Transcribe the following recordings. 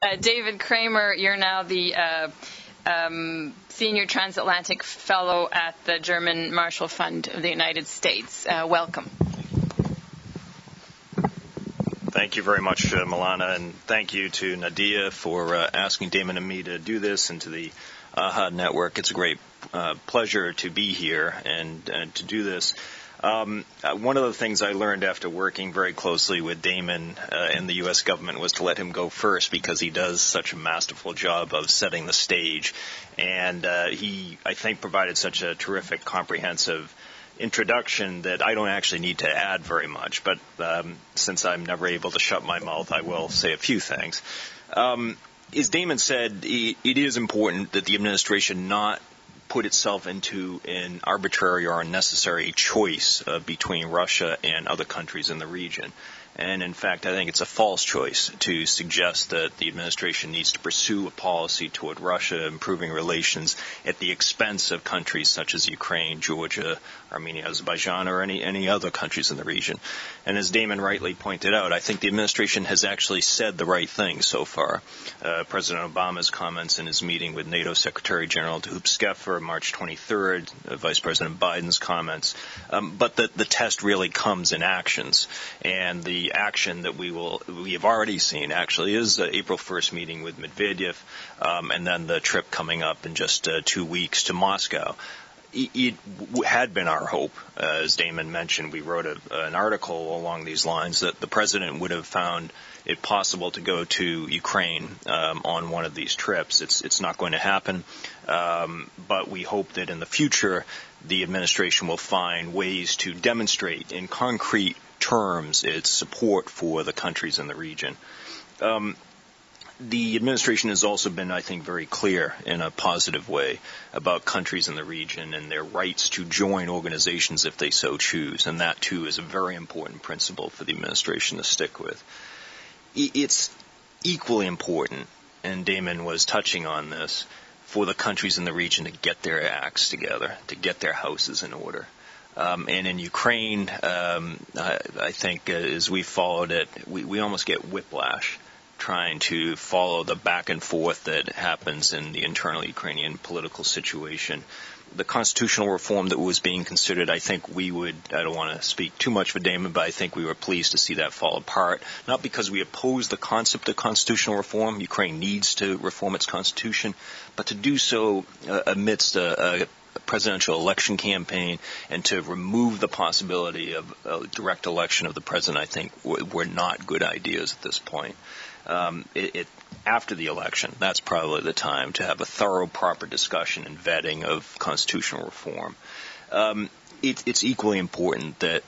David Kramer, you're now the Senior Transatlantic Fellow at the German Marshall Fund of the United States. Welcome. Thank you very much, Milana, and thank you to Nadia for asking Damon and me to do this, and to the AHA Network. It's a great pleasure to be here and to do this. One of the things I learned after working very closely with Damon and the U.S. government was to let him go first, because he does such a masterful job of setting the stage. And he, I think, provided such a terrific, comprehensive introduction that I don't actually need to add very much. But since I'm never able to shut my mouth, I will say a few things. As Damon said, it is important that the administration not put itself into an arbitrary or unnecessary choice between Russia and other countries in the region. And in fact, I think it's a false choice to suggest that the administration needs to pursue a policy toward Russia, improving relations at the expense of countries such as Ukraine, Georgia, Armenia, Azerbaijan, or any other countries in the region. And as Damon rightly pointed out, I think the administration has actually said the right thing so far. President Obama's comments in his meeting with NATO Secretary General de Hoop-Scheffer March 23rd, Vice President Biden's comments, but the test really comes in actions. And the action that we have already seen actually is the April 1st meeting with Medvedev, and then the trip coming up in just 2 weeks to Moscow. It had been our hope, as Damon mentioned, we wrote an article along these lines, that the president would have found it possible to go to Ukraine on one of these trips. It's not going to happen, but we hope that in the future the administration will find ways to demonstrate in concrete terms its support for the countries in the region. The administration has also been, I think, very clear in a positive way about countries in the region and their rights to join organizations if they so choose, and that, too, is a very important principle for the administration to stick with. It's equally important, and Damon was touching on this, for the countries in the region to get their acts together, to get their houses in order. And in Ukraine, I think as we followed it, we almost get whiplash trying to follow the back and forth that happens in the internal Ukrainian political situation. The constitutional reform that was being considered, I think I don't want to speak too much for Damon, but I think we were pleased to see that fall apart. Not because we oppose the concept of constitutional reform. Ukraine needs to reform its constitution, but to do so amidst a presidential election campaign and to remove the possibility of a direct election of the president, I think were not good ideas at this point. After the election, that's probably the time to have a thorough, proper discussion and vetting of constitutional reform. It's equally important that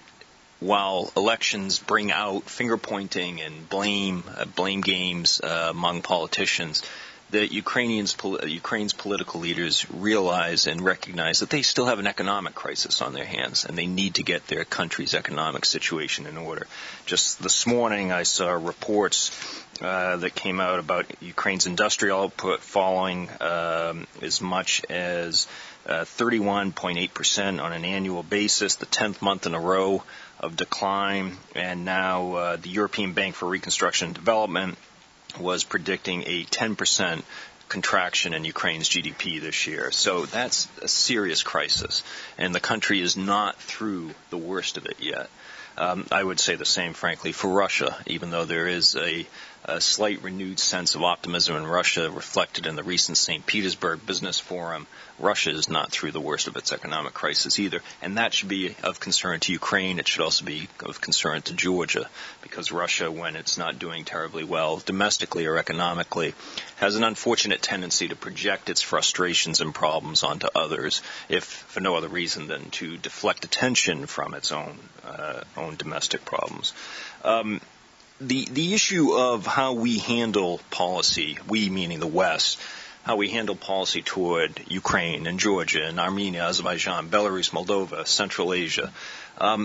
while elections bring out finger-pointing and blame games among politicians, that Ukraine's political leaders realize and recognize that they still have an economic crisis on their hands, and they need to get their country's economic situation in order. Just this morning, I saw reports that came out about Ukraine's industrial output falling as much as 31.8% on an annual basis, the 10th month in a row of decline, and now the European Bank for Reconstruction and Development was predicting a 10% contraction in Ukraine's GDP this year. So that's a serious crisis, and the country is not through the worst of it yet. I would say the same, frankly, for Russia, even though there is a slight renewed sense of optimism in Russia reflected in the recent St. Petersburg Business Forum. Russia is not through the worst of its economic crisis either, and that should be of concern to Ukraine. It should also be of concern to Georgia, because Russia, when it's not doing terribly well domestically or economically, has an unfortunate tendency to project its frustrations and problems onto others, if for no other reason than to deflect attention from its own domestic problems. The issue of how we handle policy, we meaning the West, how we handle policy toward Ukraine and Georgia and Armenia, Azerbaijan, Belarus, Moldova, Central Asia,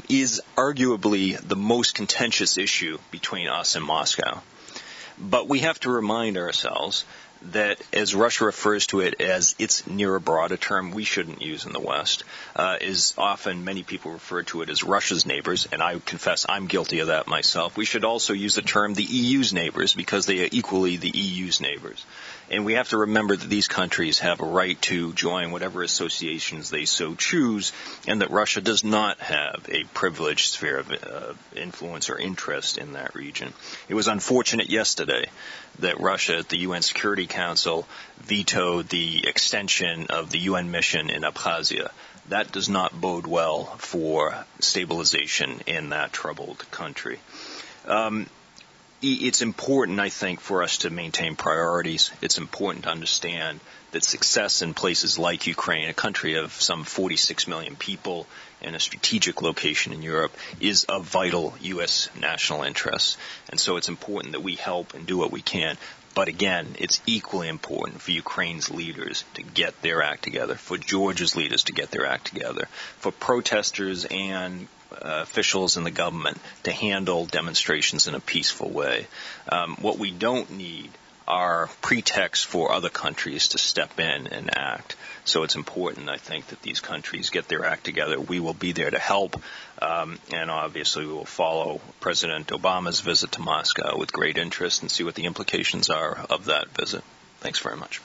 is arguably the most contentious issue between us and Moscow. But we have to remind ourselves that, as Russia refers to it as its near abroad, a term we shouldn't use in the West, is often many people refer to it as Russia's neighbors, and I confess I'm guilty of that myself. We should also use the term the EU's neighbors because they are equally the EU's neighbors. And we have to remember that these countries have a right to join whatever associations they so choose, and that Russia does not have a privileged sphere of influence or interest in that region. It was unfortunate yesterday that Russia at the UN Security Council vetoed the extension of the UN mission in Abkhazia. That does not bode well for stabilization in that troubled country. It's important, I think, for us to maintain priorities. It's important to understand that success in places like Ukraine, a country of some 46 million people in a strategic location in Europe, is of vital U.S. national interest. And so it's important that we help and do what we can. But again, it's equally important for Ukraine's leaders to get their act together, for Georgia's leaders to get their act together, for protesters and officials in the government to handle demonstrations in a peaceful way. What we don't need are pretexts for other countries to step in and act. So it's important, I think, that these countries get their act together. We will be there to help, and obviously we will follow President Obama's visit to Moscow with great interest and see what the implications are of that visit. Thanks very much.